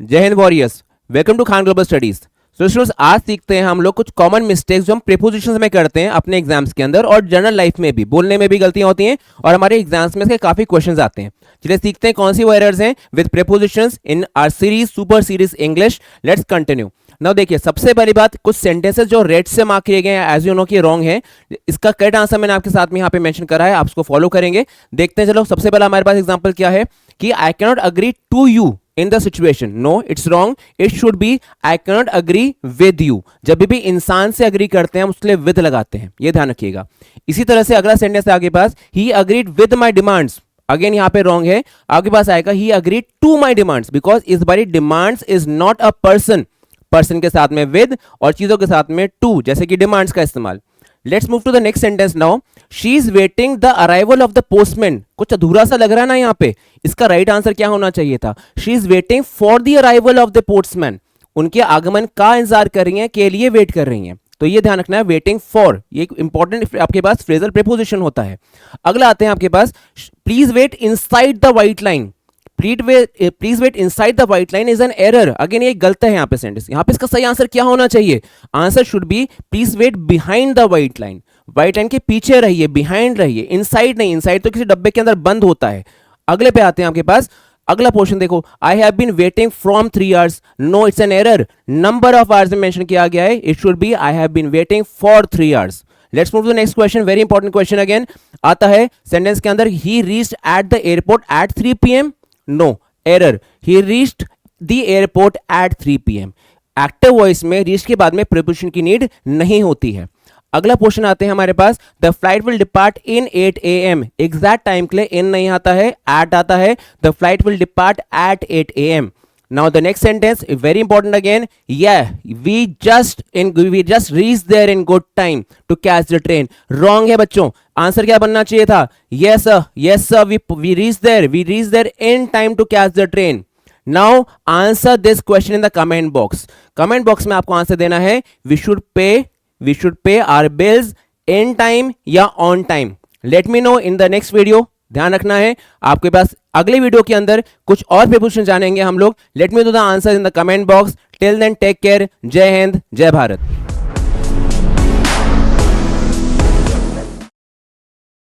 जय Hind warriors, welcome to Khan global studies. तो students, आज सीखते हैं हम लोग कुछ कॉमन मिस्टेक्स जो हम प्रीपोजिशंस में करते हैं अपने एग्जाम्स के अंदर और जनरल लाइफ में भी, बोलने में भी गलतियां होती हैं और हमारे एग्जाम्स में से काफी क्वेश्चंस आते हैं। चलिए सीखते हैं कौन सी वो एरर्स हैं with prepositions in our series super series English. Let's continue. Now देखिए, सबसे पहली बात, कुछ सेंटेंसेस जो रेड से मार्क किए गए हैं एज यू नो कि रॉन्ग है। इसका करेक्ट आंसर मैंने आपके साथ में यहाँ पे मेंशन करा है, आप उसको फॉलो करेंगे। देखते हैं, चलो सबसे पहला हमारे पास एग्जांपल क्या है कि I can not agree to you in the situation. No, it's wrong. It should be I can not agree with you. जब भी इंसान से अग्री करते हैं हम उसके लिए विद लगाते हैं, ये ध्यान रखिएगा। इसी तरह से अगला सेंटेंस है आगे पास, he agreed with my demands. Again यहाँ पे रॉन्ग है, आगे पास आएगा he agreed to my demands, because इस बारी demands is not a person. Person के साथ में विद और चीजों के साथ में टू, जैसे कि डिमांड्स का इस्तेमाल। Let's move to the next sentence now. She is waiting the arrival of the postman. कुछ अधूरा सा लग रहा है ना यहाँ पे, इसका राइट आंसर क्या होना चाहिए था? She is waiting for the arrival of the postman. उनके आगमन का इंतजार कर रही हैं, के लिए वेट कर रही हैं। तो ये ध्यान रखना है, वेटिंग फॉर ये एक इंपॉर्टेंट आपके पास फ्रेजल प्रीपोजिशन होता है। अगला आते हैं आपके पास, please wait inside the white line. Please wait inside the white line is an error. Again ये गलत है यहाँ पे सेंटेंस। यहाँ पे इसका सही आंसर क्या होना चाहिए? Answer should be please wait behind the white line. White line के पीछे रहिए, बिहाइंड रहिए, इनसाइड नहीं। इनसाइड तो किसी डब्बे के अंदर बंद होता है। अगले पे आते हैं आपके पास, अगला पोर्शन देखो, I have been waiting from 3 hours. No, it's an error. Number of hours में मेंशन किया गया है, it should be I have been waiting for 3 hours. Let's move to the next question, very important question again आता है sentence के अंदर, he reached at the airport at 3 PM। No, error. He reached the airport at 3 PM। Active voice में reach के बाद में preposition की need नहीं होती है। अगला क्वेश्चन आते हैं हमारे पास, the flight will depart in 8 AM। Exact time के लिए इन नहीं आता है, एट आता है। The flight will depart at 8 AM। Now the next sentence, very important again. Yeah, we just reached there in good time to catch the train. Wrong है बच्चों। Answer क्या बनना चाहिए था? Yes sir, we reached there in time to catch the train. Now answer this question in the comment box. Comment box में आपको answer देना है, we should pay our bills in time या on time. Let me know in the next video. ध्यान रखना है, आपके पास अगले वीडियो के अंदर कुछ और प्रीपोजिशन जानेंगे हम लोग। Let me know the answer in the comment box. Till then take care. जय हिंद, जय भारत।